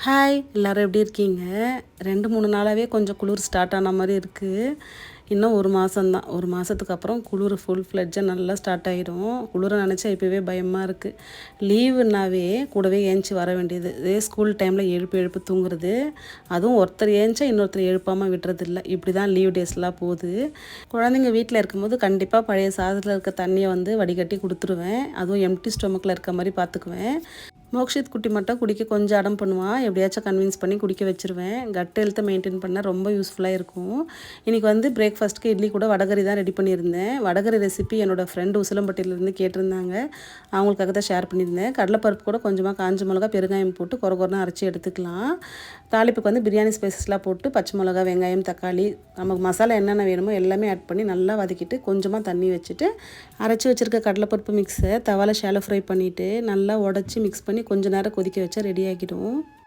Hi எல்லோரும் எப்படி இருக்கீங்க? 2-3 நாளாகவே கொஞ்சம் குளிர் ஸ்டார்ட் ஆன மாதிரி இருக்குது. இன்னும் 1 மாதம்தான். 1 மாதத்துக்கு அப்புறம் குளிர் ஃபுல் ஃப்ளெட்ஜாக நல்லா ஸ்டார்ட் ஆகிடும். குளிரை நினச்சா இப்போவே பயமாக இருக்குது. லீவுனாவே கூடவே ஏஞ்சி வர வேண்டியது. இதே ஸ்கூல் டைமில் எழுப்பு எழுப்பு தூங்குறது. அதுவும் ஒருத்தர் ஏஞ்சா இன்னொருத்தர் எழுப்பாமல் விடுறதில்ல. இப்படி தான் லீவ் டேஸ்லாம் போகுது. குழந்தைங்க வீட்டில் இருக்கும்போது கண்டிப்பாக பழைய சாதத்தில் இருக்க தண்ணியை வடிகட்டி கொடுத்துருவேன். அதுவும் எம்டி ஸ்டொமக்கில் இருக்க மாதிரி பார்த்துக்குவேன். மோக்ஷித் குட்டி மட்டும் குடிக்க கொஞ்சம் அடம் பண்ணுவான். எப்படியாச்சும் கன்வின்ஸ் பண்ணி குடிக்க வச்சுருவேன். கட் ஹெல்த்தை மெயின்டைன் பண்ண ரொம்ப யூஸ்ஃபுல்லாக இருக்கும். இன்றைக்கி பிரேக்ஃபாஸ்ட்டுக்கு இட்லி கூட வடகரி தான் ரெடி பண்ணியிருந்தேன். வடகரி ரெசிபி என்னோடய ஃப்ரெண்டு உசிலம்பட்டியிலேருந்து கேட்டிருந்தாங்க. அவங்களுக்காக தான் ஷேர் பண்ணியிருந்தேன். கடலைப்பருப்பு கூட கொஞ்சமாக காஞ்ச மிளகா பெருங்காயம் போட்டு கொரன்னு அரைச்சி எடுத்துக்கலாம். தாளிப்புக்கு பிரியாணி ஸ்பைசஸ்லாம் போட்டு பச்சை மிளகா, வெங்காயம், தக்காளி, நமக்கு மசாலா என்னென்ன வேணுமோ எல்லாமே ஆட் பண்ணி நல்லா வதக்கிட்டு கொஞ்சமாக தண்ணி வச்சுட்டு அரைச்சி வச்சுருக்க கடலைப்பருப்பு மிக்ஸை தவால ஷாலோ ஃப்ரை பண்ணிவிட்டு நல்லா உடச்சி மிக்ஸ் பண்ணி கொஞ்சம் நேரம் கொதிக்க வச்சா ரெடி ஆகிடும்.